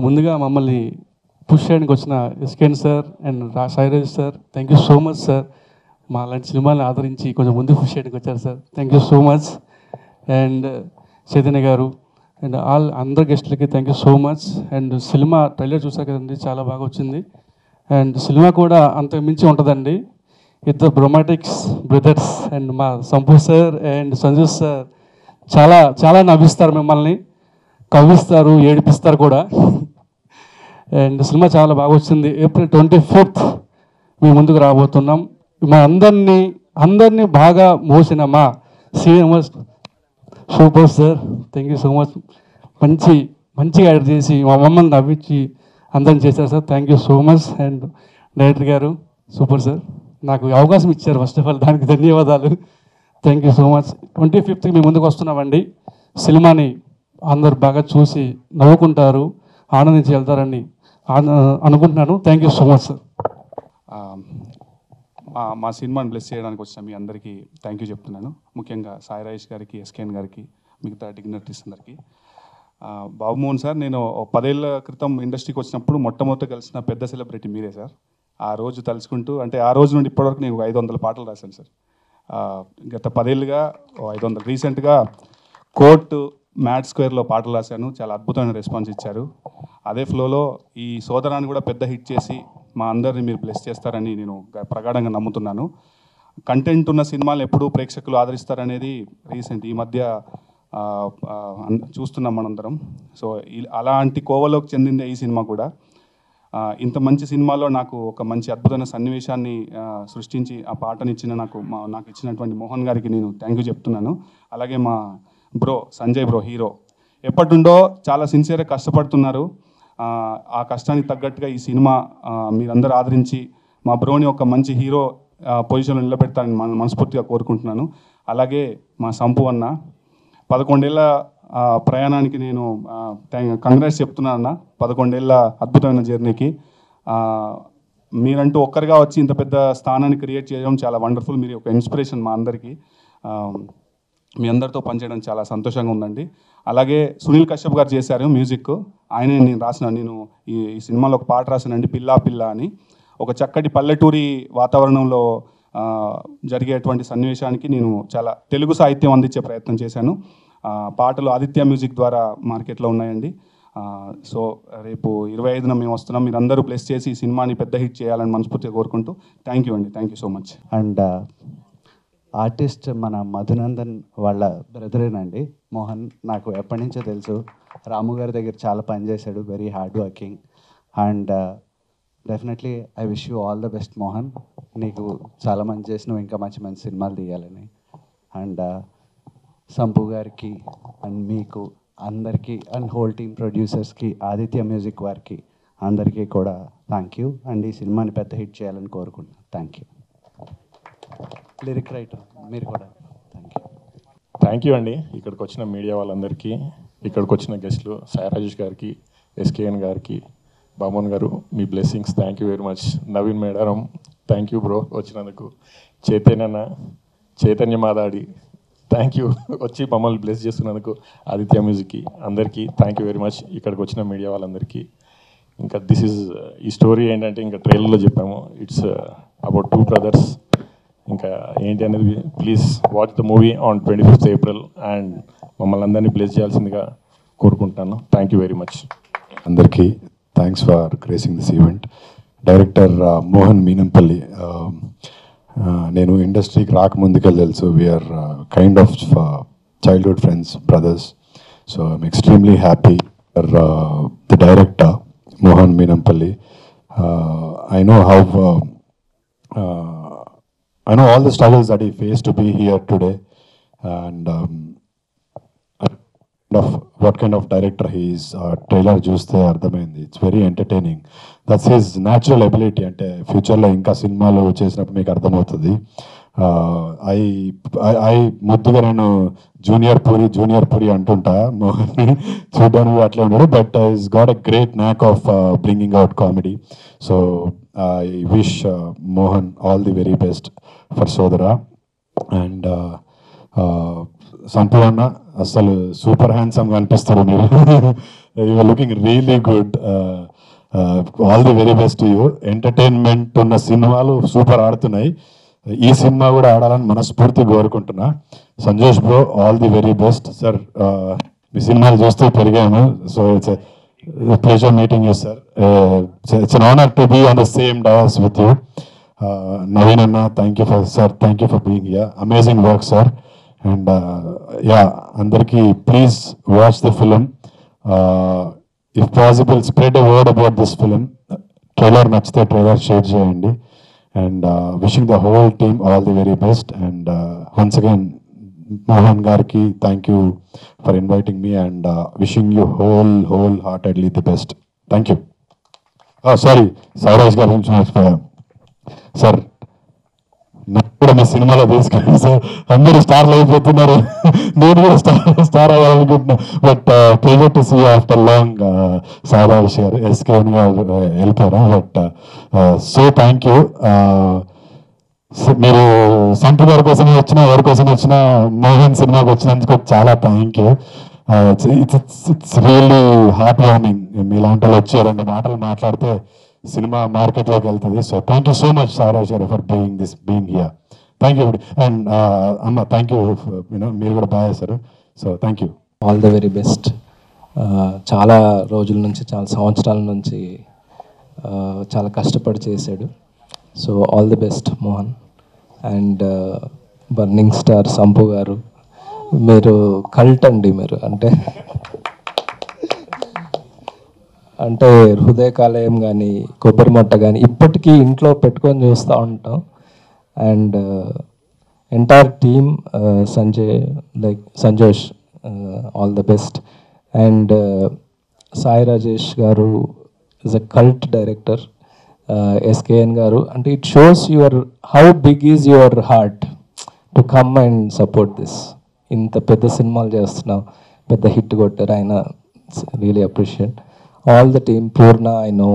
ముందుగా మమ్మల్ని పుష్ చేయడానికి వచ్చిన SKN sir and Sairaj sir, thank you so much sir. మా లాంటి సినిమాని ఆదరించి కొంచెం ముందు పుష్ చేయడానికి వచ్చారు సార్, thank you so much. And Chaitanya garu and అందరు గెస్ట్లకి thank you so much. And cinema trailer చూసారు కదండి, చాలా బాగా వచ్చింది. అండ్ సినిమా కూడా అంతకు మించి ఉంటుందండి. ఇద్దరు బ్రొమాటిక్స్ బ్రదర్స్ అండ్ మా Sampoo sir and Sanju sir చాలా చాలా నవ్విస్తారు, మిమ్మల్ని కవ్విస్తారు, ఏడిపిస్తారు కూడా. అండ్ సినిమా చాలా బాగా వచ్చింది. ఏప్రిల్ 25th మీ ముందుకు రాబోతున్నాం. మా అందరినీ బాగా మోసిన మా Srinivas super sir, thank you so much. మంచిగా యాడ్ చేసి మా మమ్మల్ని నవ్వించి అందరిని చేశారు sir, thank you so much. And director గారు సూపర్ సార్, నాకు అవకాశం ఇచ్చారు, ఫస్ట్ ఆఫ్ ఆల్ దానికి ధన్యవాదాలు, thank you so much. 25th మీ ముందుకు వస్తున్నామండి. సినిమాని అందరు బాగా చూసి నవ్వుకుంటారు, ఆనందించి వెళ్తారని అనుకుంటున్నాను. Thank you so much sir. మా సినిమాని బ్లెస్ చేయడానికి వచ్చిన మీ అందరికీ థ్యాంక్ యూ చెప్తున్నాను. ముఖ్యంగా సాయి రాజేష్ గారికి, ఎస్కేన్ గారికి, మిగతా డిగ్నరీస్ అందరికీ. బాబుమోహన్ సార్, నేను 10 ఏళ్ల క్రితం ఇండస్ట్రీకి వచ్చినప్పుడు మొట్టమొదటి కలిసిన పెద్ద సెలబ్రిటీ మీరే సార్. ఆ రోజు తలుచుకుంటూ, అంటే ఆ రోజు నుండి ఇప్పటివరకు నేను 500 పాటలు రాశాను సార్. గత 10 ఏళ్ళుగా 500. రీసెంట్గా కోర్టు మ్యాట్ స్క్వేర్లో పాటలు రాశాను, చాలా అద్భుతమైన రెస్పాన్స్ ఇచ్చారు. అదే ఫ్లోలో ఈ సోదరాన్ని కూడా పెద్ద హిట్ చేసి మా అందరిని మీరు బ్లెస్ చేస్తారని నేను ప్రగాఢంగా నమ్ముతున్నాను. కంటెంట్ ఉన్న సినిమాలు ఎప్పుడూ ప్రేక్షకులు ఆదరిస్తారనేది రీసెంట్ ఈ మధ్య చూస్తున్నాం మనందరం. సో అలాంటి కోవలోకి చెందిందే ఈ సినిమా కూడా. ఇంత మంచి సినిమాలో నాకు ఒక మంచి అద్భుతమైన సన్నివేశాన్ని సృష్టించి ఆ పాటనిచ్చిన నాకు ఇచ్చినటువంటి మోహన్ గారికి నేను థ్యాంక్ యూ చెప్తున్నాను. అలాగే మా బ్రో సంజయ్ బ్రో, హీరో, ఎప్పటినుండో చాలా సిన్సియర్గా కష్టపడుతున్నారు. ఆ కష్టానికి తగ్గట్టుగా ఈ సినిమా మీరందరూ ఆదరించి మా బ్రోని ఒక మంచి హీరో పొజిషన్లో నిలబెడతానని మనస్ఫూర్తిగా కోరుకుంటున్నాను. అలాగే మా సంపు అన్న 11 ఏళ్ళ ప్రయాణానికి నేను కంగ్రాట్స్ చెప్తున్నాను అన్న. 11 ఏళ్ళ అద్భుతమైన జర్నీకి మీరంటూ ఒక్కరిగా వచ్చి ఇంత పెద్ద స్థానాన్ని క్రియేట్ చేయడం చాలా వండర్ఫుల్. మీరు ఒక ఇన్స్పిరేషన్ మా అందరికీ. మీ అందరితో పనిచేయడం చాలా సంతోషంగా ఉందండి. అలాగే సునీల్ కశ్యప్ గారు చేశారు మ్యూజిక్. ఆయనే నేను ఈ సినిమాలో ఒక పాట రాశానండి, పిల్లా పిల్ల అని. ఒక చక్కటి పల్లెటూరి వాతావరణంలో జరిగేటువంటి సన్నివేశానికి నేను చాలా తెలుగు సాహిత్యం అందించే ప్రయత్నం చేశాను. పాటలు ఆదిత్య మ్యూజిక్ ద్వారా మార్కెట్లో ఉన్నాయండి. సో రేపు 25న మేము వస్తున్నాం. మీరు అందరూ ప్లస్ చేసి ఈ సినిమాని పెద్ద హిట్ చేయాలని మనస్ఫూర్తిగా కోరుకుంటూ థ్యాంక్ యూ అండి, thank you so much. And artist మన మధునందన్ వాళ్ళ బ్రదరేనండి మోహన్. నాకు ఎప్పటి నుంచో తెలుసు, రాము గారి దగ్గర చాలా పనిచేశాడు, very hard working. And definitely I wish you all the best Mohan. నీకు చాలా మంచి చేసినావు, ఇంకా మంచి మంచి సినిమాలు తీయాలని. అండ్ సంపు గారికి అండ్ మీకు అందరికీ అండ్ హోల్ టీమ్ ప్రొడ్యూసర్స్కి, ఆదిత్య మ్యూజిక్ వారికి అందరికీ కూడా థ్యాంక్ యూ. అండ్ ఈ సినిమాని పెద్ద హిట్ చేయాలని కోరుకుంటున్నాను. Thank you. లిరిక్ రైటర్ మీరు కూడా థ్యాంక్ యూ అండి. ఇక్కడికి వచ్చిన మీడియా వాళ్ళందరికీ, ఇక్కడికి వచ్చిన గెస్టులు సాయి రాజేష్ గారికి, ఎస్కేఎన్ గారికి, బామోన్ గారు, మీ blessings thank you very much. Naveen Medaram thank you bro వచ్చినందుకు. చైతన్య మాదాడి థ్యాంక్ యూ వచ్చి మమ్మల్ని బ్లెస్ చేస్తున్నందుకు. ఆదిత్య మ్యూజిక్కి అందరికీ థ్యాంక్ యూ వెరీ మచ్. ఇక్కడికి వచ్చిన మీడియా వాళ్ళందరికీ. ఇంకా ఈ స్టోరీ ఏంటంటే ఇంకా ట్రైలర్లో చెప్పాము, ఇట్స్ అబౌట్ 2 brothers. ఇంకా ఏంటి అనేది please watch the movie on 25th April and మమ్మల్ని అందరినీ బ్లెస్ చేయాల్సిందిగా కోరుకుంటున్నాను. Thank you very much. అందరికీ thanks for gracing this event. Director Mohan Meenampalli, నేను ఇండస్ట్రీకి రాకముందుకెళ్ళి తెలుసు. We're kind of childhood friends, brothers. So I'm extremely happy for the director Mohan Meenampalli. I know all the struggles that he faced to be here today, and what kind of director he is. Trailer చూస్తే అర్థమైంది, it's very entertaining. That's his natural ability. అంటే ఫ్యూచర్లో ఇంకా సినిమాలు చేసినప్పుడు మీకు అర్థమవుతుంది. I ముద్దుగా నేను జూనియర్ పూరి అంటుంటా మోహన్ని చూడడానికి అట్లా ఉన్నాడు. But he's got a great knack of bringing out comedy. So I wish Mohan all the very best for సోదరా. అండ్ సంపూర్ణ అసలు సూపర్ హ్యాండ్సమ్గా అనిపిస్తారు మీరు. You are looking really good. All the very best to you. Entertainment ఉన్న సినిమాలు super ఆడుతున్నాయి. ఈ cinema కూడా ఆడాలని మనస్ఫూర్తిగా కోరుకుంటున్నా. Sanjosh bro, all the very best sir. మీ సినిమాలు చూస్తూ పెరిగాము. So it's pleasure meeting you sir. It's an honour to be on the same dais with you. Naveen అన్న, thank you for sir, thank you for being here. Amazing work sir. And yeah, అందరికీ please watch the film. If possible spread a word about this film. Trailer నచ్చితే trailer share చేయండి. And wishing the whole team all the very best. And once again Mohan గారికి thank you for inviting me and wishing you wholeheartedly the best. Thank you. Sorry, Sairaj గారి గురించి మర్చిపోయాను sir. నాకు కూడా మీ సినిమాలో తీసుకెళ్ళి సార్, అందరూ స్టార్లు అయిపోతున్నారు, నేను కూడా స్టార్ అవ్వాలనుకుంటున్నా. But pleasure to see after long. Sairaj garu SKN garu వెళ్ళిపోయారు. But so thank you. మీరు సెంటర్ గారి కోసం వచ్చినా, ఎవరి కోసం వచ్చినా, మోహన్ సినిమాకి వచ్చినందుకు చాలా thank you. It's really heart warming. మీలాంటి వాళ్ళు వచ్చి 2 మాటలు మాట్లాడితే సినిమా మార్కెట్లోకి వెళ్తుంది. So thank you so much Sairaj garu for being here. Thank you. And అమ్మ, థ్యాంక్ యూ. మీరు కూడా బాగా చేశారు. So thank you. All the very best. చాలా రోజుల నుంచి, చాలా సంవత్సరాల నుంచి చాలా కష్టపడి చేశాడు. So all the best Mohan. And burning star Sampu garu, మీరు కల్ట్ అండి. మీరు అంటే హృదయ కాలేయం కానీ, కొబ్బరిమట్ట కానీ ఇప్పటికీ ఇంట్లో పెట్టుకొని చూస్తూ ఉంటాం. And entire team, Sanjosh, all the best. And Sai Rajesh garu is a cult director. SKN garu, అంటే it shows how big is your heart to come and support this. ఇంత పెద్ద సినిమాలు చేస్తున్నాం, పెద్ద హిట్ కొట్టారు ఆయన. Really appreciate all the team. Purna, I know,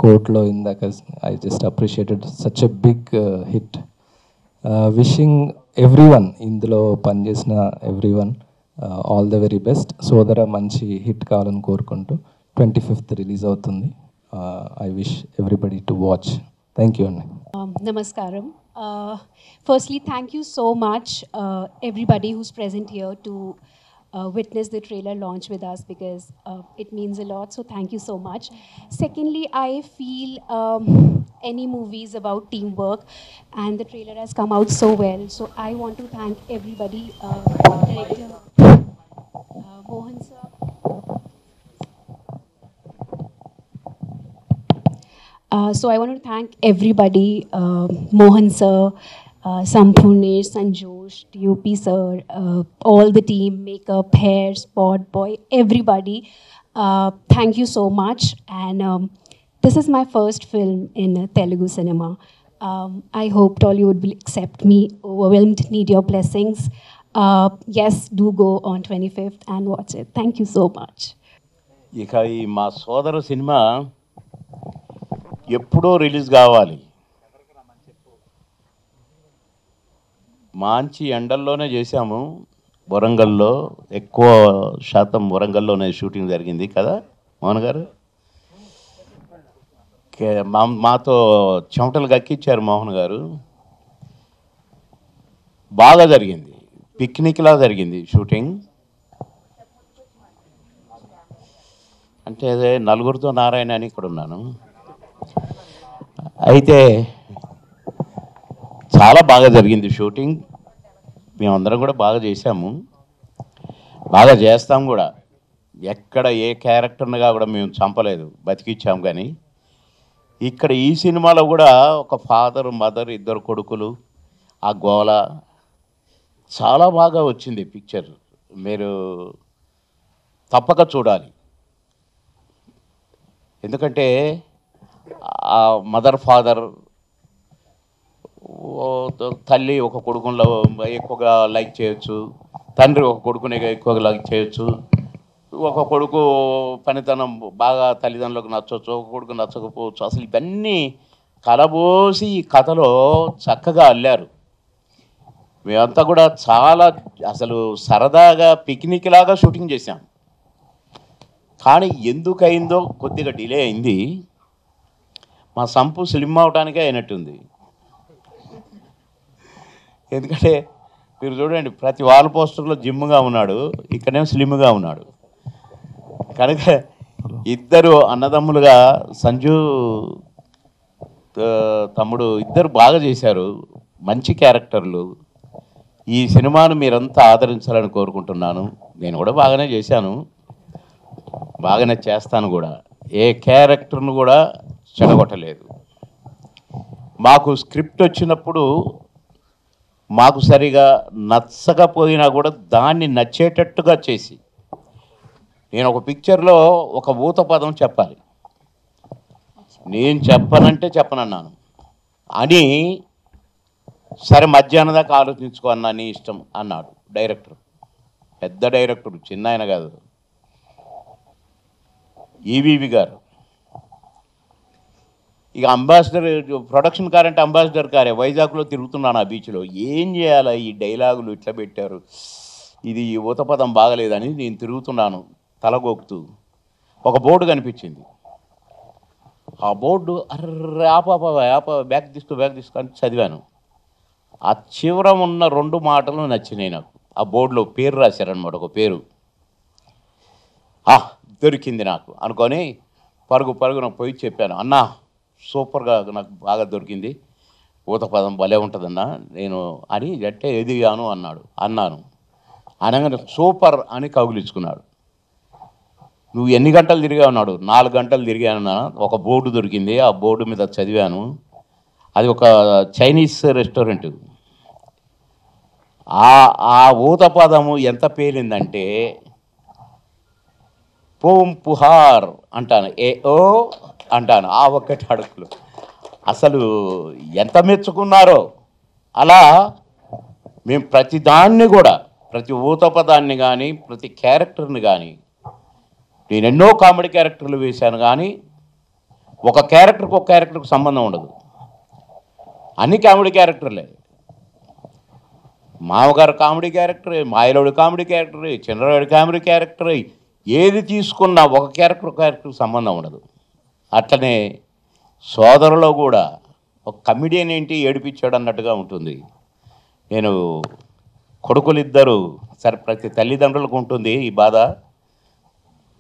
కోర్ట్లో ఇందాక I just appreciated such a big hit. Wishing everyone, ఇందులో పనిచేసిన everyone, all the very best. సోదర మంచి హిట్ కావాలని కోరుకుంటూ 25th రిలీజ్ అవుతుంది. I wish everybody to watch. Thank you అండి. Namaskaram. Firstly, thank you so much everybody who's present here to witness the trailer launch with us, because it means a lot. So thank you so much. Secondly, I feel any movies about teamwork, and the trailer has come out so well. So I want to thank everybody, director Mohan sir. So I want to thank everybody, Mohan sir, Sampurnesh, Sanjosh, DOP sir, all the team, makeup, hair, spot boy, everybody. Thank you so much. And this is my first film in Telugu cinema. I hope Tollywood will accept me. Overwhelmed, need your blessings. Yes, do go on 25th and watch it. Thank you so much. ఇక ఈ మా సోదర cinema ఎప్పుడో release కావాలి. మంచి ఎండల్లోనే చేశాము. వరంగల్లో ఎక్కువ శాతం వరంగల్లోనే షూటింగ్ జరిగింది కదా మోహన్ గారు. మాతో చెమటలు గక్కిచ్చారు మోహన్ గారు. బాగా జరిగింది, పిక్నిక్లా జరిగింది షూటింగ్. అంటే అదే నలుగురితో నారాయణ అని ఇక్కడ ఉన్నాను. అయితే చాలా బాగా జరిగింది షూటింగ్. మేమందరం కూడా బాగా చేశాము, బాగా చేస్తాం కూడా. ఎక్కడ ఏ క్యారెక్టర్నిగా కూడా మేము చంపలేదు, బతికిచ్చాం. కానీ ఇక్కడ ఈ సినిమాలో కూడా ఒక ఫాదర్, మదర్, 2 కొడుకులు, ఆ గోల చాలా బాగా వచ్చింది పిక్చర్. మీరు తప్పక చూడాలి. ఎందుకంటే ఆ మదర్, ఫాదర్, తల్లి ఒక కొడుకులో ఎక్కువగా లైక్ చేయొచ్చు, తండ్రి ఒక కొడుకుని ఎక్కువగా లైక్ చేయొచ్చు. ఒక కొడుకు పనితనం బాగా తల్లిదండ్రులకు నచ్చవచ్చు, ఒక కొడుకు నచ్చకపోవచ్చు. అసలు ఇవన్నీ కలబోసి ఈ కథలో చక్కగా అల్లారు. మేమంతా కూడా చాలా అసలు సరదాగా పిక్నిక్ లాగా షూటింగ్ చేశాం. కానీ ఎందుకయిందో కొద్దిగా డిలే అయింది. మా సంపు స్లిమ్ అవడానికే అయినట్టుంది. ఎందుకంటే మీరు చూడండి, ప్రతి వాల్ పోస్టర్లో జిమ్గా ఉన్నాడు, ఇక్కడేమో స్లిమ్గా ఉన్నాడు. కనుక ఇద్దరు అన్నదమ్ములుగా సంజు తమ్ముడు ఇద్దరు బాగా చేశారు, మంచి క్యారెక్టర్లు. ఈ సినిమాను మీరంతా ఆదరించాలని కోరుకుంటున్నాను. నేను కూడా బాగానే చేశాను, బాగానే చేస్తాను కూడా. ఏ క్యారెక్టర్ను కూడా చెడగొట్టలేదు. మాకు స్క్రిప్ట్ వచ్చినప్పుడు మాకు సరిగా నచ్చకపోయినా కూడా దాన్ని నచ్చేటట్టుగా చేసి, నేను ఒక పిక్చర్లో ఒక ఊత పదం చెప్పాలి, నేను చెప్పనంటే చెప్పనన్నాను అని, సరే మధ్యాహ్నం దాకా ఆలోచించుకో అన్నా, నీ ఇష్టం అన్నాడు డైరెక్టర్. పెద్ద డైరెక్టర్, చిన్న ఆయన కాదు, ఈవీవి గారు. ఇక అంబాసిడర్ ప్రొడక్షన్ కార్ అంటే అంబాసిడర్ కారే, వైజాగ్లో తిరుగుతున్నాను ఆ బీచ్లో. ఏం చేయాలా, ఈ డైలాగులు ఇట్లా పెట్టారు, ఇది ఊతపదం బాగలేదని నేను తిరుగుతున్నాను తలగొక్కుతూ. ఒక బోర్డు కనిపించింది. ఆ బోర్డు అర్రే ఆప బ్యాగ్ తీసుకో అని చదివాను. ఆ చివర ఉన్న 2 మాటలు నచ్చినాయి నాకు. ఆ బోర్డులో పేరు రాశారనమాట, ఒక పేరు. దొరికింది నాకు అనుకొని పరుగున పోయి చెప్పాను, అన్నా సూపర్గా నాకు బాగా దొరికింది, ఊతపదం భలే ఉంటుందన్నా నేను అని అంటే ఎదిగాను అన్నాను. అనగానే సూపర్ అని కౌగిలించుకున్నాడు. నువ్వు ఎన్ని గంటలు తిరిగా ఉన్నాడు? 4 గంటలు తిరిగానన్నా. ఒక బోర్డు దొరికింది, ఆ బోర్డు మీద చదివాను. అది ఒక చైనీస్ రెస్టారెంట్. ఆ ఊతపదము ఎంత పేలిందంటే పూం పుహార్ అంటాను, ఓ అంటాను, ఆ ఒక్కటి అడుగులు. అసలు ఎంత మెచ్చుకున్నారో. అలా మేము ప్రతి దాన్ని కూడా, ప్రతి ఊతపదాన్ని కానీ, ప్రతి క్యారెక్టర్ని కానీ, నేను ఎన్నో కామెడీ క్యారెక్టర్లు వేశాను కానీ ఒక క్యారెక్టర్కి సంబంధం ఉండదు. అన్ని కామెడీ క్యారెక్టర్లే. మామగారు కామెడీ క్యారెక్టరే, మాయలోడు కామెడీ క్యారెక్టరే, చంద్రరాయుడు కామెడీ క్యారెక్టరే. ఏది తీసుకున్నా ఒక క్యారెక్టర్కి సంబంధం ఉండదు. అట్లనే సోదరులో కూడా ఒక కమిడియన్ ఏంటి ఏడిపించాడు అన్నట్టుగా ఉంటుంది. నేను కొడుకులిద్దరూ, సరే ప్రతి తల్లిదండ్రులకు ఉంటుంది ఈ బాధ.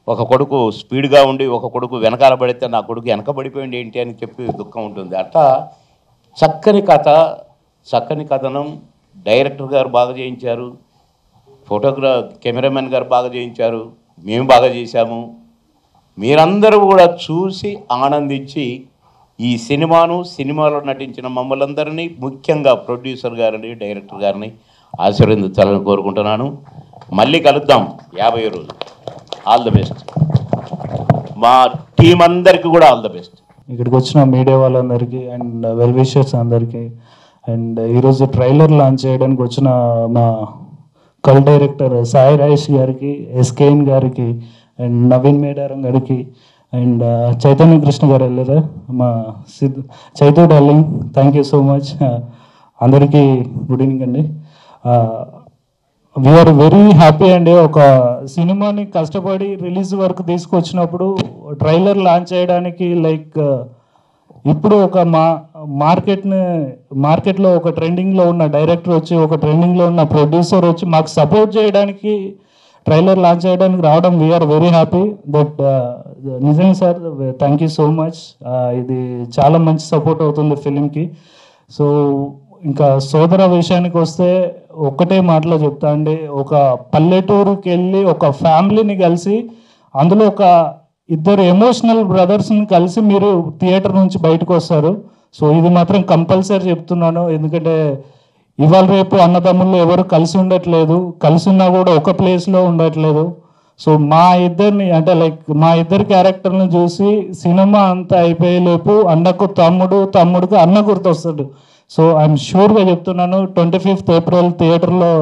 ఒక కొడుకు స్పీడ్గా ఉండి ఒక కొడుకు వెనకాల పడితే నా కొడుకు వెనకబడిపోయింది ఏంటి అని చెప్పి దుఃఖం ఉంటుంది. అట్లా చక్కని కథ, చక్కని కథనం డైరెక్టర్ గారు బాగా చేయించారు, కెమెరామెన్ గారు బాగా చేయించారు, మేము బాగా చేశాము. మీరందరూ కూడా చూసి ఆనందించి ఈ సినిమాలో నటించిన మమ్మల్ని అందరినీ, ముఖ్యంగా ప్రొడ్యూసర్ గారిని, డైరెక్టర్ గారిని ఆశీర్వదించాలని కోరుకుంటున్నాను. మళ్ళీ కలుద్దాం 50 రోజులు. All the best. మా టీం అందరికీ కూడా ఆల్ ద బెస్ట్. ఇక్కడికి వచ్చిన మీడియా వాళ్ళందరికీ అండ్ వెల్ విషర్స్ అందరికీ, అండ్ ఈరోజు ట్రైలర్ లాంచ్ చేయడానికి వచ్చిన మా కల్ డైరెక్టర్ సాయి రాజేష్ గారికి, ఎస్కేఎన్ గారికి, అండ్ నవీన్ మేడారం గారికి, అండ్ చైతన్య కృష్ణ గారు వెళ్ళారా, మా Chaitu darling, thank you so much. అందరికీ గుడ్ ఈవినింగ్ అండి. వీఆర్ వెరీ హ్యాపీ అండి. ఒక సినిమాని కష్టపడి రిలీజ్ వరకు తీసుకొచ్చినప్పుడు ట్రైలర్ లాంచ్ చేయడానికి లైక్ ఇప్పుడు ఒక మార్కెట్లో ఒక ట్రెండింగ్లో ఉన్న డైరెక్టర్ వచ్చి, ఒక ట్రెండింగ్లో ఉన్న ప్రొడ్యూసర్ వచ్చి మాకు సపోర్ట్ చేయడానికి, ట్రైలర్ లాంచ్ చేయడానికి రావడం వీఆర్ వెరీ హ్యాపీ. బట్ నిజంగా sir thank you so much. ఇది చాలా మంచి సపోర్ట్ అవుతుంది ఫిలింకి. సో ఇంకా సోదర విషయానికి వస్తే ఒక్కటే మాటలో చెప్తా అండి, ఒక పల్లెటూరుకి వెళ్ళి ఒక ఫ్యామిలీని కలిసి, అందులో ఒక ఇద్దరు ఎమోషనల్ బ్రదర్స్ని కలిసి మీరు థియేటర్ నుంచి బయటకు వస్తారు. సో ఇది మాత్రం కంపల్సరీ చెప్తున్నాను, ఎందుకంటే ఇవాళ రేపు అన్నదమ్ముళ్ళు ఎవరు కలిసి ఉండట్లేదు, కలిసి ఉన్నా కూడా ఒక ప్లేస్లో ఉండట్లేదు. సో మా ఇద్దరిని అంటే లైక్ మా ఇద్దరు క్యారెక్టర్ని చూసి సినిమా అంతా అయిపోయేలోపు అన్నకు తమ్ముడికి అన్న గుర్తొస్తాడు. సో ఐఎమ్ షూర్గా చెప్తున్నాను, 25th April థియేటర్లో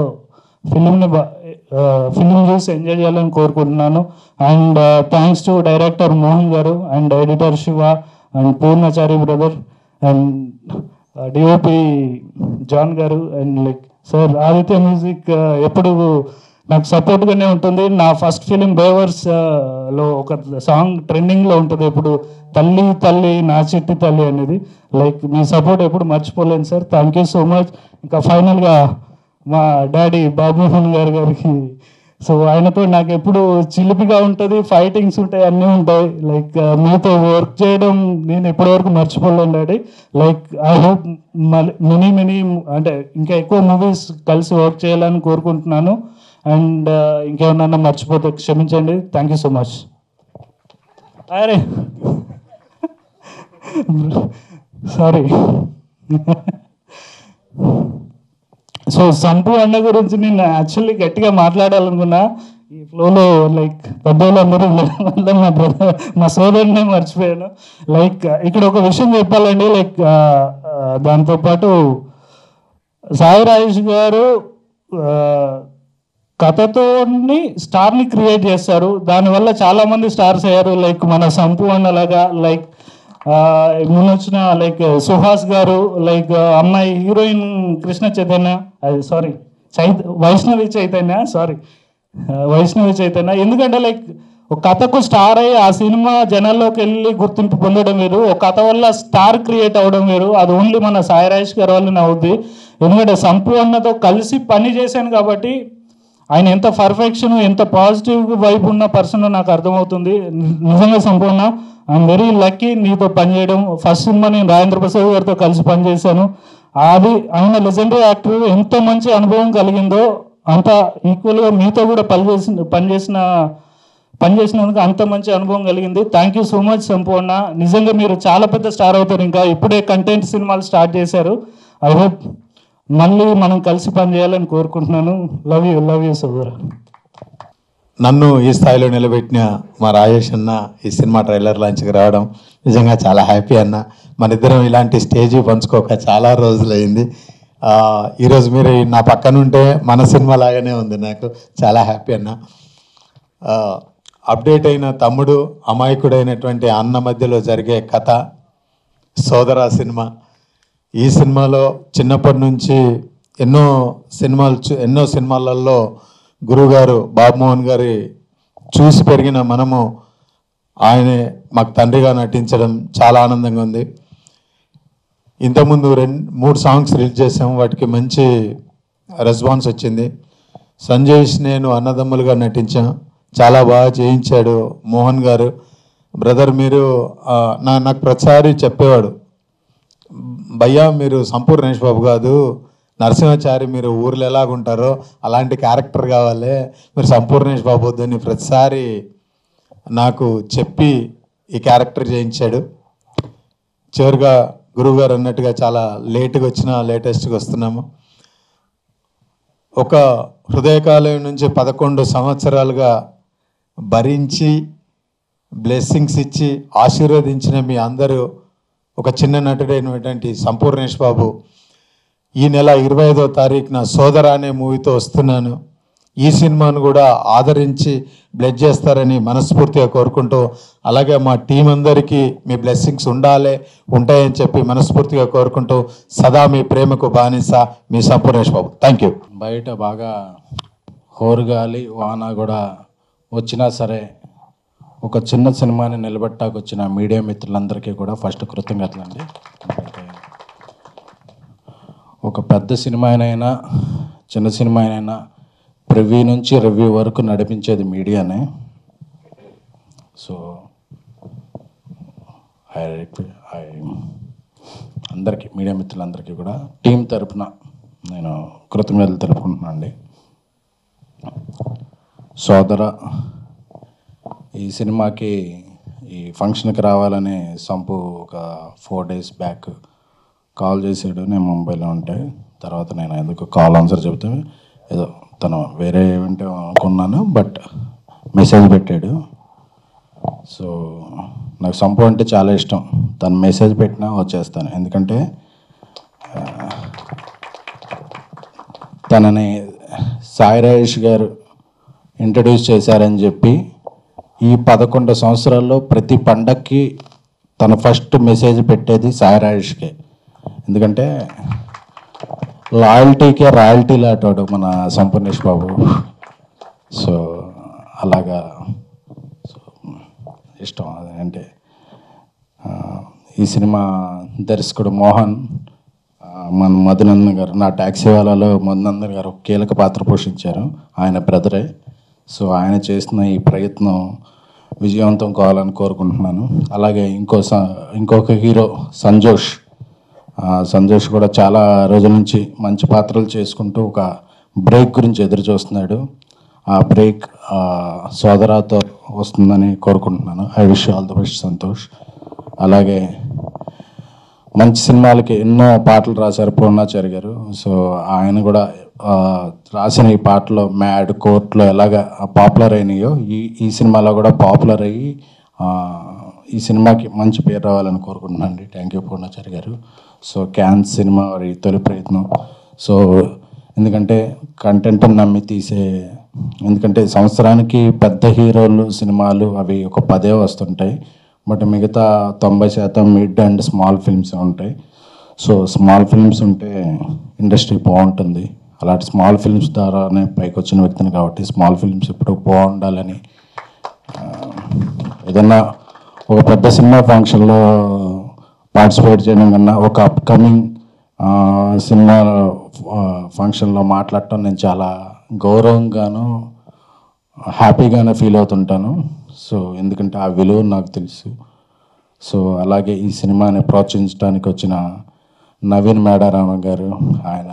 ఫిలిం చూసి ఎంజాయ్ చేయాలని కోరుకుంటున్నాను. And thanks to director Mohan garu and editor Shiva and Purnachari brother and DOP John garu and like sir Aditya music ఎప్పుడు నాకు సపోర్ట్గానే ఉంటుంది. నా ఫస్ట్ ఫిలిం బేవర్స్ లో ఒక సాంగ్ ట్రెండింగ్లో ఉంటుంది ఎప్పుడు, తల్లి తల్లి నా చిట్టి తల్లి అనేది. లైక్ మీ సపోర్ట్ ఎప్పుడు మర్చిపోలేను sir. Thank you so much. ఇంకా ఫైనల్గా మా డాడీ బాబుమోహన్ గారికి, సో ఆయనతో నాకు ఎప్పుడు చిలిపిగా ఉంటుంది, ఫైటింగ్స్ ఉంటాయి, అన్నీ ఉంటాయి. లైక్ మీతో వర్క్ చేయడం నేను ఎప్పటివరకు మర్చిపోలేను daddy. Like I hope many అంటే ఇంకా ఎక్కువ మూవీస్ కలిసి వర్క్ చేయాలని కోరుకుంటున్నాను. అండ్ ఇంకేమన్నా మర్చిపోతే క్షమించండి. Thank you so much. అరే సారీ. సో సంపు అన్న గురించి నేను యాక్చువల్లీ గట్టిగా మాట్లాడాలనుకున్నా, ఈ ఫ్లోలో లైక్ పెద్దవాళ్ళందరూ వల్ల మా బ్రదర్ మా సోదరునే మర్చిపోయాను. లైక్ ఇక్కడ ఒక విషయం చెప్పాలండి. లైక్ దాంతోపాటు సాయి రాజేష్ గారు కథతో స్టార్ని క్రియేట్ చేస్తారు, దానివల్ల చాలామంది స్టార్స్ అయ్యారు. లైక్ మన సంపు అన్నలాగా, లైక్ ముందొచ్చిన లైక్ సుహాస్ గారు, లైక్ అమ్మాయి హీరోయిన్ కృష్ణ చైతన్య, సారీ వైష్ణవి చైతన్య. ఎందుకంటే లైక్ ఒక కథకు స్టార్ అయ్యి ఆ సినిమా జనాల్లోకి వెళ్ళి గుర్తింపు పొందడం వేరు, ఒక కథ వల్ల స్టార్ క్రియేట్ అవ్వడం వేరు. అది ఓన్లీ మన సాయి రాజేష్ గారి వల్లనే అవుద్ది. ఎందుకంటే సంపు అన్నతో కలిసి పని చేశాను కాబట్టి ఆయన ఎంత పర్ఫెక్షన్, ఎంత పాజిటివ్ వైబ్ ఉన్న పర్సన్ నాకు అర్థమవుతుంది. నిజంగా సంపూర్ణ ఐఎమ్ వెరీ లక్కీ నీతో పనిచేయడం. ఫస్ట్ సినిమా నేను రాజేంద్ర ప్రసాద్ గారితో కలిసి పనిచేశాను. అది ఆయన లెజెండరీ యాక్టర్, ఎంత మంచి అనుభవం కలిగిందో అంత ఈక్వల్గా మీతో కూడా పనిచేసినందుకు అంత మంచి అనుభవం కలిగింది. థ్యాంక్ యూ సో మచ్ సంపూర్ణ. నిజంగా మీరు చాలా పెద్ద స్టార్ అవుతారు. ఇంకా ఇప్పుడే కంటెంట్ సినిమాలు స్టార్ట్ చేశారు. ఐ హోప్ మళ్ళీ మనం కలిసి పనిచేయాలని కోరుకుంటున్నాను. లవ్ యూ సోదరా. నన్ను ఈ స్థాయిలో నిలబెట్టిన మా రాజేష్ అన్న ఈ సినిమా ట్రైలర్ లాంచ్కి రావడం నిజంగా చాలా హ్యాపీ అన్న. మన ఇద్దరం ఇలాంటి స్టేజీ పంచుకోక చాలా రోజులైంది. ఈరోజు మీరు నా పక్కన ఉంటే మన సినిమా లాగానే ఉంది, నాకు చాలా హ్యాపీ అన్న. అప్డేట్ అయిన తమ్ముడు, అమాయకుడైనటువంటి అన్న మధ్యలో జరిగే కథ సోదరా సినిమా. ఈ సినిమాలో చిన్నప్పటి నుంచి ఎన్నో సినిమాలలో గురువుగారు బాబుమోహన్ గారి చూసి పెరిగిన మనము ఆయనే మాకు తండ్రిగా నటించడం చాలా ఆనందంగా ఉంది. ఇంతకుముందు 2-3 సాంగ్స్ రిలీజ్ చేసాము, వాటికి మంచి రెస్పాన్స్ వచ్చింది. సంజయ్ నేను అన్నదమ్ములుగా నటించాం, చాలా బాగా చేయించాడు మోహన్ గారు. బ్రదర్ మీరు నాకు ప్రతిసారి చెప్పేవాడు, భయ్యా మీరు సంపూర్ణేష్ బాబు కాదు, నరసింహాచారి మీరు ఊర్లో ఎలాగుంటారో అలాంటి క్యారెక్టర్ కావాలి, మీరు సంపూర్ణేష్ బాబు వద్దని ప్రతిసారి నాకు చెప్పి ఈ క్యారెక్టర్ చేయించాడు. చివరిగా గురువుగారు అన్నట్టుగా చాలా లేట్గా వచ్చినా లేటెస్ట్గా వస్తున్నాము. ఒక హృదయకాలయం నుంచి 11 సంవత్సరాలుగా భరించి బ్లెస్సింగ్స్ ఇచ్చి ఆశీర్వదించిన మీ అందరూ ఒక చిన్న నటుడైనటువంటి సంపూర్ణేష్ బాబు ఈ నెల 25వ తారీఖున సోదరా అనే మూవీతో వస్తున్నాను. ఈ సినిమాను కూడా ఆదరించి బ్లెస్ చేస్తారని మనస్ఫూర్తిగా కోరుకుంటూ, అలాగే మా టీం అందరికీ మీ బ్లెస్సింగ్స్ ఉంటాయని చెప్పి మనస్ఫూర్తిగా కోరుకుంటూ, సదా మీ ప్రేమకు బానిస మీ సంపూర్ణేష్ బాబు. Thank you. బయట బాగా హోరుగాలి వాన కూడా వచ్చినా సరే ఒక చిన్న సినిమాని నిలబెట్టాకు వచ్చిన మీడియా మిత్రులందరికీ కూడా ఫస్ట్ కృతజ్ఞతలండి. ఒక పెద్ద సినిమా అయినా చిన్న సినిమా అయినా ప్రివ్యూ నుంచి రివ్యూ వరకు నడిపించేది మీడియానే. సో అందరికీ మీడియా మిత్రులందరికీ కూడా టీం తరపున నేను కృతజ్ఞతలు తెలుపుకుంటున్నాను అండి. సోదర ఈ సినిమాకి ఈ ఫంక్షన్కి రావాలని సంపు ఒక 4 days బ్యాక్ కాల్ చేసాడు. నేను ముంబైలో ఉంటే తర్వాత నేను ఎందుకు కాల్ ఆన్సర్ చెబితే ఏదో తను వేరే ఈవెంట్ అనుకున్నాను, బట్ మెసేజ్ పెట్టాడు. సో నాకు సంపు అంటే చాలా ఇష్టం. తను మెసేజ్ పెట్టినా వచ్చేస్తాను, ఎందుకంటే తనని సాయి రాజేష్ గారు ఇంట్రడ్యూస్ చేశారని చెప్పి ఈ 11 సంవత్సరాల్లో ప్రతి పండక్కి తను ఫస్ట్ మెసేజ్ పెట్టేది సాయి రాజేష్కే. ఎందుకంటే లాయల్టీకే రాయల్టీ లాంటాడు మన సంపూర్ణేష్ బాబు. సో అలాగా సో ఇష్టం అంటే ఈ సినిమా దర్శకుడు మోహన్, మన మధునందన్ గారు, నా ట్యాక్సీ వాళ్ళలో మధునందన్ గారు కీలక పాత్ర పోషించారు, ఆయన బ్రదరే. సో ఆయన చేసిన ఈ ప్రయత్నం విజయవంతం కావాలని కోరుకుంటున్నాను. అలాగే ఇంకొక హీరో సంజోష్ కూడా చాలా రోజుల నుంచి మంచి పాత్రలు చేసుకుంటూ ఒక బ్రేక్ గురించి ఎదురు చూస్తున్నాడు. ఆ బ్రేక్ సోదరాతో వస్తుందని కోరుకుంటున్నాను. I wish all the best Santosh. అలాగే మంచి సినిమాలకి ఎన్నో పాటలు రాశారు పూర్ణాచారి గారు. సో ఆయన కూడా రాసిన ఈ పాటలో మ్యాడ్, కోర్ట్లో ఎలాగ పాపులర్ అయినాయో ఈ సినిమాలో కూడా పాపులర్ అయ్యి ఈ సినిమాకి మంచి పేరు రావాలని కోరుకుంటున్నాను అండి. థ్యాంక్ యూ పూర్ణాచారి గారు. సో క్యాన్స్ సినిమా వారి తొలి ప్రయత్నం. సో ఎందుకంటే కంటెంట్ని నమ్మి ఎందుకంటే సంవత్సరానికి పెద్ద హీరోలు సినిమాలు అవి ఒక 10 వస్తుంటాయి. బట్ మిగతా 90% మిడ్ అండ్ స్మాల్ ఫిల్మ్స్ ఉంటాయి. సో స్మాల్ ఫిల్మ్స్ ఉంటే ఇండస్ట్రీ బాగుంటుంది. అలాంటి స్మాల్ ఫిల్మ్స్ ద్వారానే పైకి వచ్చిన వ్యక్తిని కాబట్టి స్మాల్ ఫిల్మ్స్ ఇప్పుడు బాగుండాలని, ఏదన్నా ఒక పెద్ద సినిమా ఫంక్షన్లో పార్టిసిపేట్ చేయడం కన్నా ఒక అప్కమింగ్ సినిమా ఫంక్షన్లో మాట్లాడటం నేను చాలా గౌరవంగాను హ్యాపీగానే ఫీల్ అవుతుంటాను. సో ఎందుకంటే ఆ విలువ నాకు తెలుసు. సో అలాగే ఈ సినిమాని ప్రోత్సహించడానికి వచ్చిన నవీన్ మేడారామ గారు, ఆయన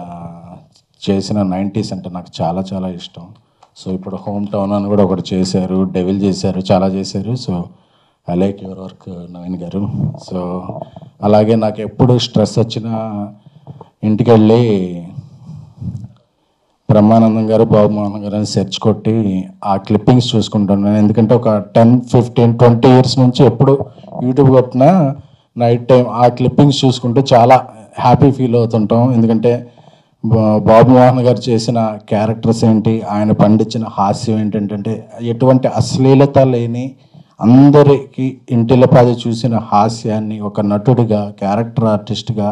చేసిన 90s అంటే నాకు చాలా చాలా ఇష్టం. సో ఇప్పుడు హోమ్ టౌన్ అని కూడా ఒకటి చేశారు, డెవిల్ చేశారు, చాలా చేశారు. So I like your work Naveen గారు. సో అలాగే నాకు ఎప్పుడు స్ట్రెస్ వచ్చినా ఇంటికి వెళ్ళి బ్రహ్మానందం గారు, బాబు మోహన్ గారు అని సెర్చ్ కొట్టి ఆ క్లిప్పింగ్స్ చూసుకుంటున్నాను. ఎందుకంటే ఒక 10, 15, 20 ఇయర్స్ నుంచి ఎప్పుడు యూట్యూబ్ కొట్టినా నైట్ టైం ఆ క్లిప్పింగ్స్ చూసుకుంటూ చాలా హ్యాపీ ఫీల్ అవుతుంటాం. ఎందుకంటే బాబు మోహన్ గారు చేసిన క్యారెక్టర్స్ ఏంటి, ఆయన పండించిన హాస్యం ఏంటంటే ఎటువంటి అశ్లీలత లేని, అందరికీ ఇంటిలపాది చూసిన హాస్యాన్ని ఒక నటుడిగా, క్యారెక్టర్ ఆర్టిస్ట్గా,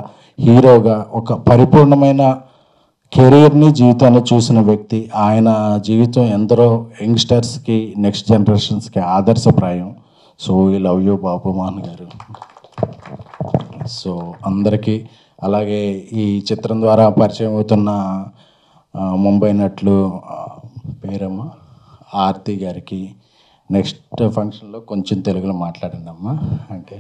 హీరోగా ఒక పరిపూర్ణమైన కెరీర్ని, జీవితాన్ని చూసిన వ్యక్తి. ఆయన జీవితం ఎందరో యంగ్స్టర్స్కి, నెక్స్ట్ జనరేషన్స్కి ఆదర్శప్రాయం. So we love you Babu Mohan garu. So అందరికీ, అలాగే ఈ చిత్రం ద్వారా పరిచయం అవుతున్న ముంబై నటులు పేరమ్మ ఆర్తి గారికి, నెక్స్ట్ ఫంక్షన్లో కొంచెం తెలుగులో మాట్లాడండి అమ్మా, అంటే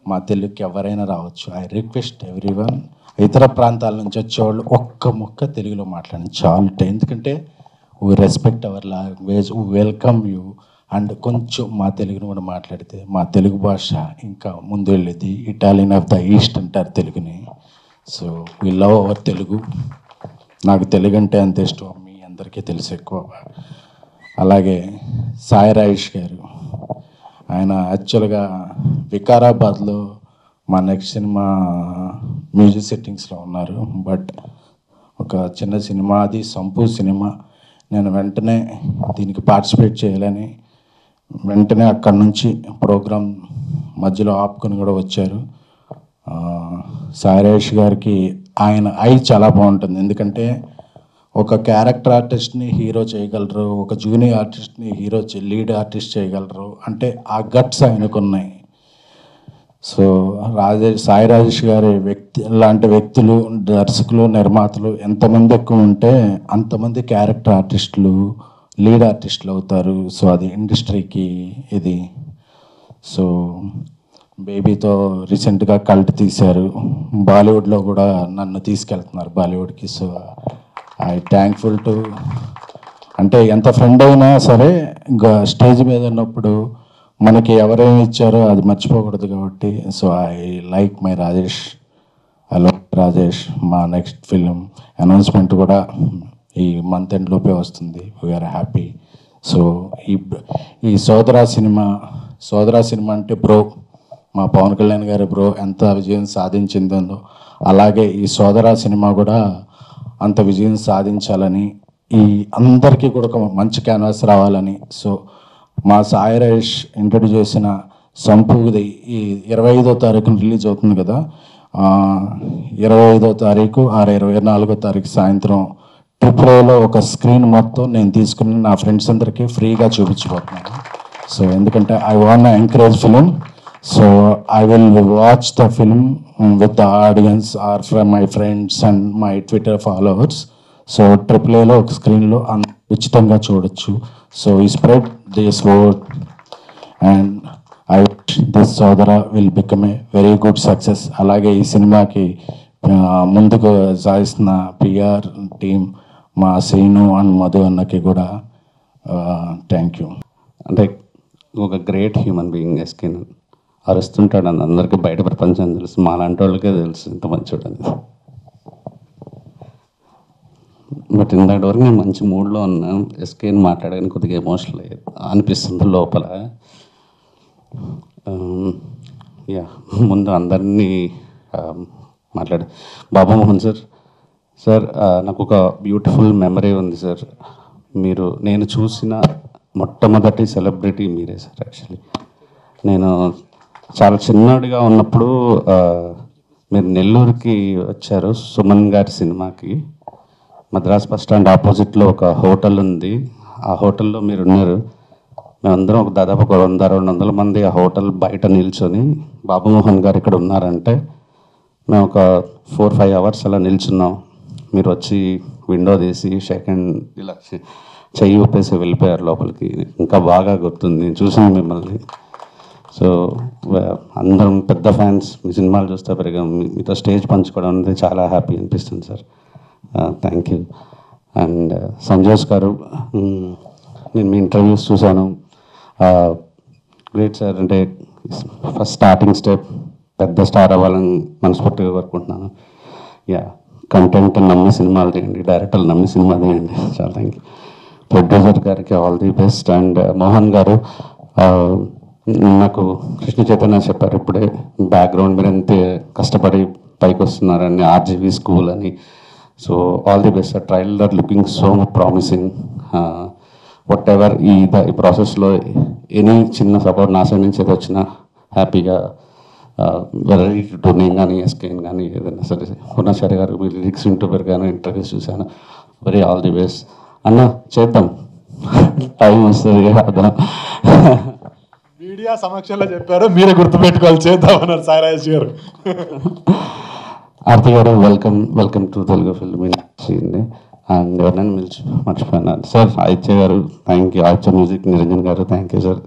మా తెలుగుకి ఎవరైనా రావచ్చు. ఐ రిక్వెస్ట్ ఎవ్రీవన్, ఇతర ప్రాంతాల నుంచి వచ్చేవాళ్ళు ఒక్క ముక్క తెలుగులో మాట్లాడండి చాలు. ఎందుకంటే we respect hour language, welcome you. And కొంచెం మా తెలుగును కూడా మాట్లాడితే మా తెలుగు భాష ఇంకా ముందు వెళ్ళేది. ఇటాలియన్ ఆఫ్ ద ఈస్ట్ అంటారు తెలుగుని. So we love our Telugu. నాకు తెలుగు అంటే అంత ఇష్టం, మీ అందరికీ తెలుసు ఎక్కువ. అలాగే సాయి రాజేష్ గారు, ఆయన యాక్చువల్గా వికారాబాద్లో మా నెక్స్ట్ సినిమా మ్యూజిక్ సెట్టింగ్స్లో ఉన్నారు. బట్ ఒక చిన్న సినిమా, అది సంపూ సినిమా. నేను వెంటనే దీనికి పార్టిసిపేట్ చేయాలని వెంటనే అక్కడి నుంచి ప్రోగ్రాం మధ్యలో ఆపుకొని కూడా వచ్చారు. సాయి రాజేష్ గారికి ఆయన ఐ చాలా బాగుంటుంది. ఎందుకంటే ఒక క్యారెక్టర్ ఆర్టిస్ట్ని హీరో చేయగలరు, ఒక జూనియర్ ఆర్టిస్ట్ని లీడ్ ఆర్టిస్ట్ చేయగలరు, అంటే ఆ గట్స్ ఆయనకున్నాయి. సో సాయి రాజేష్ గారి లాంటి వ్యక్తులు, దర్శకులు, నిర్మాతలు ఎంతమంది ఎక్కువ ఉంటే అంతమంది క్యారెక్టర్ ఆర్టిస్టులు, లీడ్ ఆర్టిస్టులు అవుతారు. సో అది ఇండస్ట్రీకి ఇది. సో బేబీతో రీసెంట్గా కల్ట్ తీశారు, బాలీవుడ్లో కూడా నన్ను తీసుకెళ్తున్నారు బాలీవుడ్కి. సో ఐ థ్యాంక్ఫుల్ టు, అంటే ఎంత ఫ్రెండ్ అయినా సరే ఇంకా స్టేజ్ మీద ఉన్నప్పుడు మనకి ఎవరేమి ఇచ్చారో అది మర్చిపోకూడదు కాబట్టి. So I like my Rajesh. Hello Rajesh, మా నెక్స్ట్ ఫిలిం అనౌన్స్మెంట్ కూడా ఈ మంత్ ఎండ్ లోపే వస్తుంది. We are happy. సో ఈ సోదరా సినిమా అంటే బ్రో, మా పవన్ కళ్యాణ్ గారి బ్రో ఎంత విజయం సాధించిందో అలాగే ఈ సోదరా సినిమా కూడా అంత విజయం సాధించాలని, ఈ అందరికీ కూడా ఒక మంచి క్యాన్వాస్ రావాలని. సో మా సాయి రాజేష్ ఇంట్రడ్యూస్ చేసిన సంపూది ఈ 25వ తారీఖున రిలీజ్ అవుతుంది కదా. 25వ తారీఖు 24వ తారీఖు సాయంత్రం AAAలో ఒక స్క్రీన్ మొత్తం నేను తీసుకుని నా ఫ్రెండ్స్ అందరికీ ఫ్రీగా చూపించబోతున్నాను. సో ఎందుకంటే I want encourage film. So I will watch the film with the audience or from my friends and my Twitter followers. So AAAలో ఒక స్క్రీన్లో ఉచితంగా చూడొచ్చు. సో ఈ spread this word and I this సోదర will become a very good success. అలాగే ఈ సినిమాకి ముందుకు సాగిస్తున్న PR టీం, మా శ్రీను అండ్ మధు అన్నకి కూడా థ్యాంక్ యూ. అంటే ఒక గ్రేట్ హ్యూమన్ బీయింగ్ ఎస్కేన్. అరుస్తుంటాడు అని అందరికీ బయట ప్రపంచం తెలుసు, మా లాంటి వాళ్ళకే తెలుసు ఇంత మంచోడు అనేది. బట్ ఇందాటి వరకు నేను మంచి మూడ్లో ఉన్నాను. ఎస్కేన్ మాట్లాడగానే కొద్దిగా ఎమోషనల్ అనిపిస్తుంది లోపల. యా, ముందు అందరినీ మాట్లాడు. బాబు మోహన్ సార్, సార్ నాకు ఒక బ్యూటిఫుల్ మెమరీ ఉంది సార్. నేను చూసిన మొట్టమొదటి సెలబ్రిటీ మీరే సార్. యాక్చువల్లీ నేను చాలా చిన్నడిగా ఉన్నప్పుడు మీరు నెల్లూరుకి వచ్చారు సుమన్ గారి సినిమాకి. మద్రాస్ బస్ స్టాండ్ ఆపోజిట్లో ఒక హోటల్ ఉంది, ఆ హోటల్లో మీరు ఉన్నారు. మేమందరం ఒక దాదాపు 100-200 మంది ఆ హోటల్ బయట నిల్చొని బాబుమోహన్ గారు ఇక్కడ ఉన్నారంటే మేము ఒక 4-5 అవర్స్ అలా నిల్చున్నాం. మీరు వచ్చి విండో తీసి సెకండ్ ఇలా చెయ్యి ఊపేసి వెళ్ళిపోయారు లోపలికి. ఇంకా బాగా గుర్తుంది, చూసాను మిమ్మల్ని. సో అందరం పెద్ద ఫ్యాన్స్, మీ సినిమాలు చూస్తే పెరిగాం. మీతో స్టేజ్ పంచుకోవడం అనేది చాలా హ్యాపీ అనిపిస్తుంది sir. Thank you. And Sanjosh గారు, నేను మీ ఇంటర్వ్యూస్ చూశాను. Great sir. అంటే ఫస్ట్ స్టార్టింగ్ స్టెప్, పెద్ద స్టార్ అవ్వాలని మనస్ఫూర్తిగా కోరుకుంటున్నాను. యా, కంటెంట్ నమ్మి సినిమాలు తీయండి, డైరెక్టర్లు నమ్మి సినిమా తీయండి. చాలా థ్యాంక్ యూ. ప్రొడ్యూసర్ గారికి all the best. And Mohan గారు, నాకు కృష్ణ చైతన్య చెప్పారు ఇప్పుడే, బ్యాక్గ్రౌండ్ మీరు ఎంత కష్టపడి పైకి వస్తున్నారని, RGV స్కూల్ అని. So all the best sir. Trailer looking so promising. What ever ఈ ప్రాసెస్లో ఎనీ చిన్న సపోర్ట్ నా సైడ్ నుంచి ఏదో వచ్చినా హ్యాపీగా రెడీ టు నేను కానీ ఎస్కేన్ కానీ ఏదైనా సరే. పూర్ణాచారి గారు మీరు లిరిక్స్ వింటూ పెరిగాను, ఇంటర్వ్యూస్ చూశాను. వెరీ ఆల్ ది బెస్ట్ అన్న. చేద్దాం, టైం వస్తుంది కదా. మీడియా సమక్షంలో చెప్పారు, మీరే గుర్తుపెట్టుకోవాలి, చేద్దామన్నారు Sairaj garu. Aarti garu, welcome to Telugu film industry. And ఎవరినైనా మర్చిపోయినారు sir. Aditya garu thank you. Aditya music Niranjan garu thank you sir.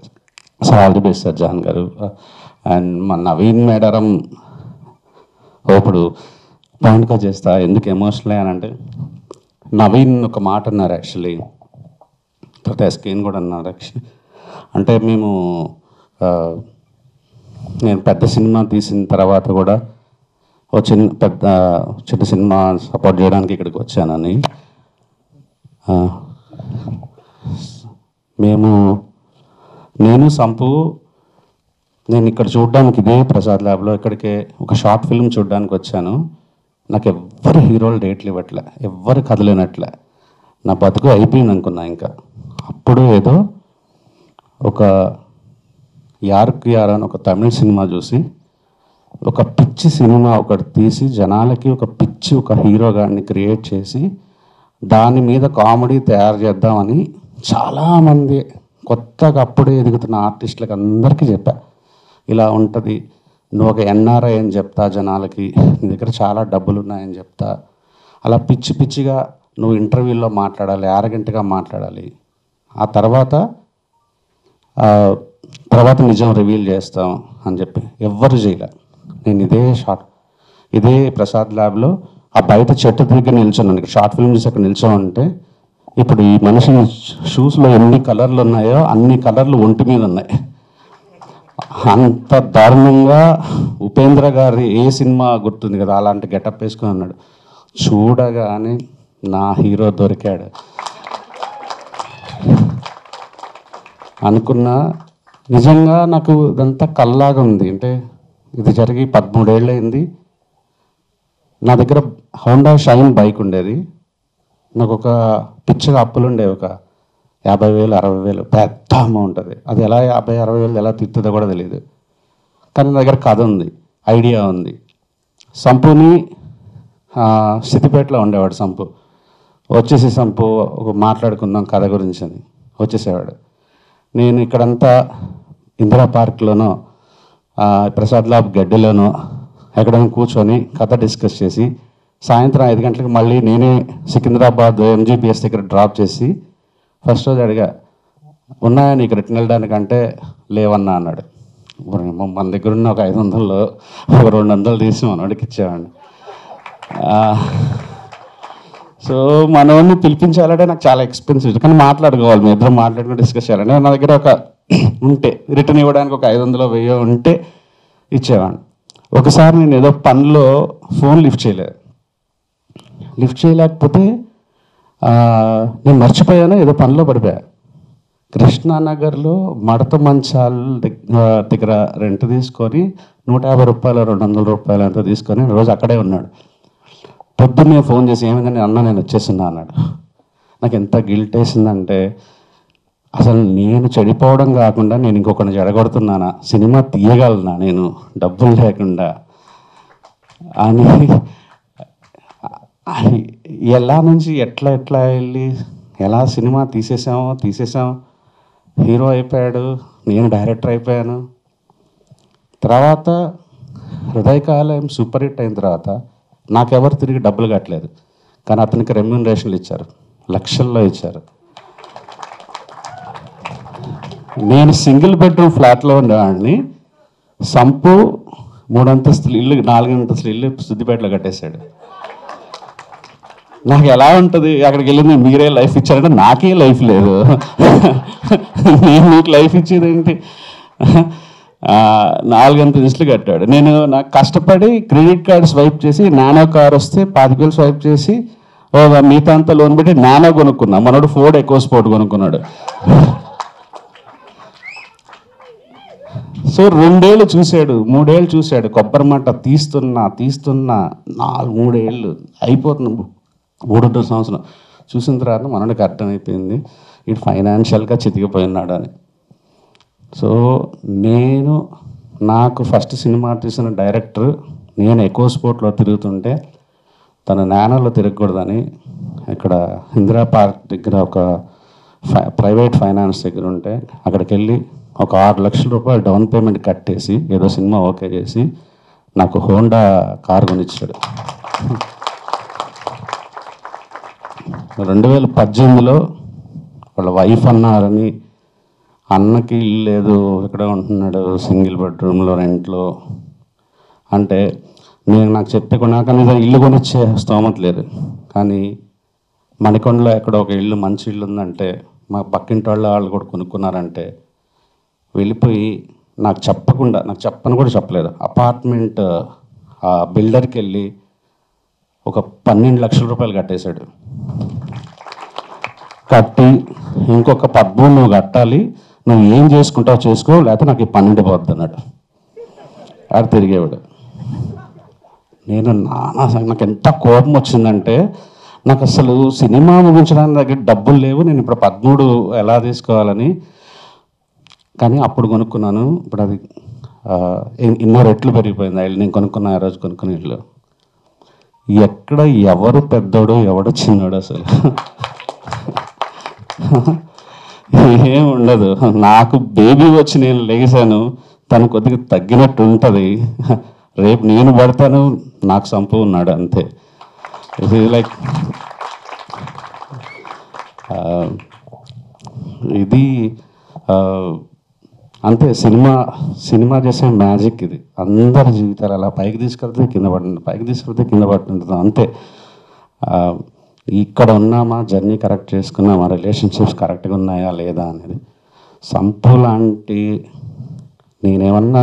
Sir all the best sir. John garu and మా నవీన్ మేడారం. ఇప్పుడు పాయింట్గా చేస్తా, ఎందుకు ఎమోషనల్ అని అంటే, నవీన్ ఒక మాట అన్నారు యాక్చువల్లీ, తర్వాత ఎస్కేన్ కూడా అన్నారు యాక్చువల్లీ. అంటే నేను పెద్ద సినిమా తీసిన తర్వాత కూడా ఓ చిన్న సినిమా సపోర్ట్ చేయడానికి ఇక్కడికి వచ్చానని. నేను సంపు నేను ఇక్కడ చూడడానికి ఇదే ప్రసాద్ ల్యాబ్లో ఇక్కడికే ఒక షార్ట్ ఫిల్మ్ చూడడానికి వచ్చాను. నాకు ఎవ్వరు హీరోలు డేట్లు ఇవ్వట్లే, ఎవ్వరు కదలేనట్లే. నా బతుకు అయిపోయింది అనుకున్నా. ఇంకా అప్పుడు ఏదో ఒక యార్క్ యార్ అని ఒక తమిళ సినిమా చూసి ఒక పిచ్చి సినిమా ఒకటి తీసి జనాలకి ఒక హీరో గారిని క్రియేట్ చేసి దాని మీద కామెడీ తయారు చేద్దామని చాలామంది కొత్తగా అప్పుడే ఎదుగుతున్న ఆర్టిస్టులకు అందరికీ చెప్పా, ఇలా ఉంటుంది, నువ్వు ఒక NRI అని చెప్తా జనాలకి, నీ దగ్గర చాలా డబ్బులు ఉన్నాయని చెప్తా, అలా పిచ్చిగా నువ్వు ఇంటర్వ్యూల్లో మాట్లాడాలి, యారగెంట్గా మాట్లాడాలి, ఆ తర్వాత నిజం రివీల్ చేస్తాం అని చెప్పి ఎవ్వరు చేయలే. నేను ఇదే ప్రసాద్ ల్యాబ్లో ఆ బయట చెట్టు దగ్గర నిల్చున్నాను. ఇక్కడ షార్ట్ ఫిల్మ్ చూసి అక్కడ నిల్చోమంటే ఇప్పుడు ఈ మనిషి షూస్లో ఎన్ని కలర్లు ఉన్నాయో అన్ని కలర్లు ఒంటి మీద ఉన్నాయి. అంత దారుణంగా ఉపేంద్ర గారి ఏ సినిమా గుర్తుంది కదా, అలాంటి గెటప్ వేసుకుని అన్నాడు. చూడగానే నా హీరో దొరికాడు అనుకున్నా. నిజంగా నాకు ఇదంతా కల్లాగా ఉంది. అంటే ఇది జరిగి 13 ఏళ్ళు అయింది. నా దగ్గర హోండా షైన్ బైక్ ఉండేది. నాకు ఒక పిచ్చగా అప్పులు ఉండేవి, ఒక 50,000 60,000 పెద్ద అమౌంట్. అది ఎలా 50,000 60,000 ఎలా తిప్పుతుందో కూడా తెలియదు. కానీ నా దగ్గర కథ ఉంది, ఐడియా ఉంది. సంపుని సిద్దిపేటలో ఉండేవాడు సంపు. వచ్చేసి సంపు ఒక మాట్లాడుకుందాం కథ గురించి అని వచ్చేసేవాడు. నేను ఇక్కడంతా ఇందిరా పార్క్లోనో ప్రసాద్ లాబ్ గడ్డిలోనో ఎక్కడైనా కూర్చొని కథ డిస్కస్ చేసి సాయంత్రం 5 గంటలకు మళ్ళీ నేనే సికింద్రాబాద్ MGPS దగ్గర డ్రాప్ చేసి ఫస్ట్ రోజు అడిగా, ఉన్నాయా నీకు రిటర్న్ వెళ్ళడానికంటే లేవన్నా అన్నాడు. మన దగ్గర ఉన్న ఒక 500లో ఒక 200 తీసి మనవాడికి ఇచ్చేవాడిని. సో మనవాడిని పిలిపించాలంటే నాకు చాలా ఎక్స్పెన్సివ్, కానీ మాట్లాడుకోవాలి, మీ ఇద్దరు మాట్లాడుకుని డిస్కస్ చేయాలంటే నా దగ్గర ఒక ఉంటే రిటర్న్ ఇవ్వడానికి ఒక 500 1000 ఉంటే ఇచ్చేవాడిని. ఒకసారి నేను ఏదో పనిలో ఫోన్ లిఫ్ట్ చేయలేకపోతే నేను మర్చిపోయాను, ఏదో పనిలో పడిపోయా. కృష్ణానగర్లో మడత మంచాల దగ్గర రెంట్ తీసుకొని 150 రూపాయలు 200 రూపాయలు అంతా తీసుకొని రోజు అక్కడే ఉన్నాడు. పొద్దున్నే ఫోన్ చేసి ఏమైందని అన్న నేను వచ్చేస్తున్నా అన్నాడు. నాకు ఎంత గిల్ట్ వేసిందంటే అసలు నేను చెడిపోవడం కాకుండా నేను ఇంకొకరిని చెడగొడుతున్నానా, సినిమా తీయగలనా నేను డబ్బులు లేకుండా అని ఎలా నుంచి ఎట్లా వెళ్ళి ఎలా సినిమా తీసేసాము, హీరో అయిపోయాడు, నేను డైరెక్టర్ అయిపోయాను. తర్వాత హృదయకాలయం సూపర్ హిట్ అయిన తర్వాత నాకెవరు తిరిగి డబ్బులు కట్టలేదు, కానీ అతనికి రెమ్యూనరేషన్లు ఇచ్చారు, లక్షల్లో ఇచ్చారు. నేను సింగిల్ బెడ్రూమ్ ఫ్లాట్లో ఉండేవాడిని, సంపు 3 అంతస్తులు ఇల్లు 4 అంతస్తులు ఇల్లు సిద్దిపేటలో కట్టేశాడు. నాకు ఎలా ఉంటుంది అక్కడికి వెళ్ళింది, మీరే లైఫ్ ఇచ్చారంటే నాకే లైఫ్ లేదు, నేను మీకు లైఫ్ ఇచ్చేది ఏంటి? 4 అంతస్తులు కట్టాడు. నాకు కష్టపడి క్రెడిట్ కార్డు స్వైప్ చేసి నానో కార్ వస్తే 25,000 స్వైప్ చేసి మిగతా అంతా లోన్ పెట్టి నానో కొనుక్కున్నా. మనోడు ఫోర్డ్ EcoSport కొనుక్కున్నాడు. సో 2 ఏళ్ళు చూశాడు, 3 ఏళ్ళు చూశాడు, కొబ్బరి మంట తీస్తున్నా 3 ఏళ్ళు అయిపోతుంది, 3 సంవత్సరం చూసిన తర్వాత మనోడికి అర్థమైపోయింది ఇటు ఫైనాన్షియల్గా చితికిపోయినాడు అని. సో నాకు ఫస్ట్ సినిమా తీసిన డైరెక్టర్, నేను EcoSportలో తిరుగుతుంటే తన నానోలో తిరగకూడదని ఇక్కడ ఇందిరా పార్క్ దగ్గర ఒక ప్రైవేట్ ఫైనాన్స్ దగ్గర ఉంటే అక్కడికి వెళ్ళి ఒక 6 లక్షల రూపాయలు డౌన్ పేమెంట్ కట్టేసి ఏదో సినిమా ఓకే చేసి నాకు హోండా కారు కొనిచ్చాడు. 2018లో వాళ్ళ వైఫ్ అన్నారని అన్నకి ఇల్లు లేదు, ఇక్కడ ఉంటున్నాడు సింగిల్ బెడ్రూమ్లో రెంట్లో అంటే నాకు చెప్పి కొన్నాక ఇల్లు కొనిచ్చే స్తోమత లేదు. కానీ మణికొండలో ఎక్కడో ఒక ఇల్లు మంచి ఇల్లు ఉందంటే మా పక్కింటి వాళ్ళు కూడా కొనుక్కున్నారంటే వెళ్ళిపోయి నాకు చెప్పని కూడా చెప్పలేదు, అపార్ట్మెంట్ ఆ బిల్డర్కి వెళ్ళి ఒక 12 లక్షల రూపాయలు కట్టేశాడు. కట్టి ఇంకొక 13 నువ్వు కట్టాలి, నువ్వు ఏం చేసుకుంటావు చేసుకో, లేకపోతే నాకు ఈ 12 పోద్ది అన్నాడు. అది తిరిగేవాడు. నాకు ఎంత కోపం వచ్చిందంటే, నాకు అసలు సినిమా ముగించడానికి దగ్గర డబ్బులు లేవు, నేను ఇప్పుడు 13 ఎలా తీసుకోవాలని. కానీ అప్పుడు కొనుక్కున్నాను, ఇప్పుడు అది ఎన్నో రెట్లు పెరిగిపోయింది ఆ ఇల్లు. నేను కొనుక్కున్న ఆ రోజు కొనుక్కున్న ఇల్లు. ఎక్కడ ఎవరు పెద్దోడు ఎవడు చిన్నోడు అసలు ఏం ఉండదు. నాకు బేబీ వచ్చి నేను లేచాను, తను కొద్దిగా తగ్గినట్టు ఉంటుంది, రేపు నేను పడతాను నాకు సంపు ఉన్నాడు అంతే. ఇది లైక్ ఇది అంతే. సినిమా చేసే మ్యాజిక్ ఇది. అందరి జీవితాలు అలా పైకి తీసుకెళ్తే కింద పడుతుంది, పైకి తీసుకెళ్తే కింద పడుతుంటుంది అంతే. ఇక్కడ ఉన్నామా, జర్నీ కరెక్ట్ చేసుకున్నామా, రిలేషన్షిప్స్ కరెక్ట్గా ఉన్నాయా లేదా అనేది. సంపు లాంటి నేనేమన్నా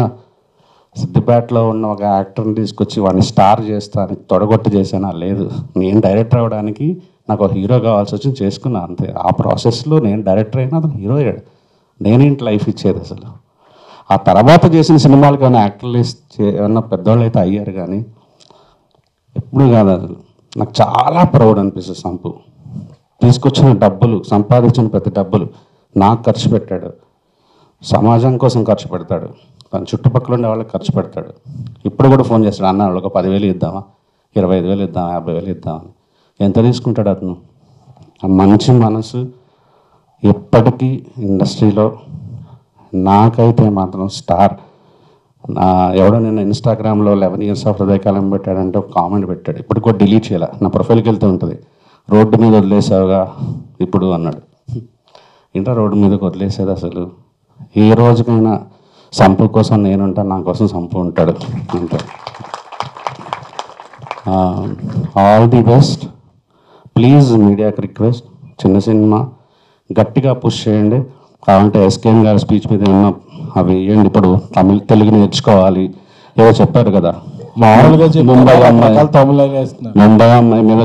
సిద్దిపేటలో ఉన్న ఒక యాక్టర్ని తీసుకొచ్చి వాడిని స్టార్ చేస్తాను తొడగొట్టి చేశానా? లేదు. నేను డైరెక్టర్ అవ్వడానికి నాకు ఒక హీరో కావాల్సి వచ్చి చేసుకున్నా అంతే. ఆ ప్రాసెస్లో నేను డైరెక్టర్ అయినా అతను హీరో అయ్యాడు. నేనేంటి లైఫ్ ఇచ్చేది అసలు. ఆ తర్వాత చేసిన సినిమాలకు ఏమైనా యాక్టర్లు ఏమన్నా పెద్దవాళ్ళు అయితే అయ్యారు, కానీ ఎప్పుడు కాదు. అసలు నాకు చాలా ప్రౌడ్ అనిపిస్తుంది. సంపు తీసుకొచ్చిన డబ్బులు, సంపాదించిన ప్రతి డబ్బులు నాకు ఖర్చు పెట్టాడు, సమాజం కోసం ఖర్చు పెడతాడు, తన చుట్టుపక్కల ఉండే వాళ్ళకి ఖర్చు పెడతాడు. ఇప్పుడు కూడా ఫోన్ చేస్తాడు, అన్న వాళ్ళకి 10,000 ఇద్దామా, 25,000 ఇద్దామా, 50,000 ఇద్దామా. ఎంత తీసుకుంటాడు అతను? ఆ మంచి మనసు ఎప్పటికీ ఇండస్ట్రీలో నాకైతే మాత్రం స్టార్. ఎవడో నేను ఇన్స్టాగ్రామ్లో 11 years ఆఫ్ హృదయకాలం పెట్టాడంటే ఒక కామెంట్ పెట్టాడు, ఇప్పుడు కూడా డిలీట్ చేయాలి, నా ప్రొఫైల్కి వెళ్తూ ఉంటుంది, రోడ్డు మీద వదిలేసావుగా ఇప్పుడు అన్నాడు. ఏంటో రోడ్డు మీదకి వదిలేసేది, అసలు ఏ రోజుకైనా సంపు కోసం నేనుంటా, నా కోసం సంపు ఉంటాడు అంతే. All the best. ప్లీజ్ మీడియాకి రిక్వెస్ట్, చిన్న సినిమా గట్టిగా పుష్ చేయండి. కావాలంటే ఎస్కేఎన్ గారి స్పీచ్ మీద ఏమన్నా అవి వేయండి. ఇప్పుడు తెలుగు నేర్చుకోవాలి ఏదో చెప్పారు కదా, మామూలుగా ముంబై తమిళ అమ్మాయి మీద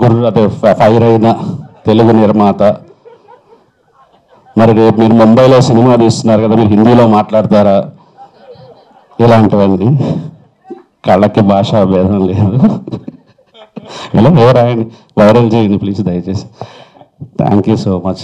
గుర్రు అదే ఫైర్ అయిన తెలుగు నిర్మాత. మరి రేపు మీరు ముంబైలో సినిమా తీస్తున్నారు కదా, మీరు హిందీలో మాట్లాడతారా? ఇలాంటివన్నీ కళ్ళకి భాషా భేదం లేదు. ఇలా రాయండి, వైరల్ చేయండి ప్లీజ్ దయచేసి. Thank you so much.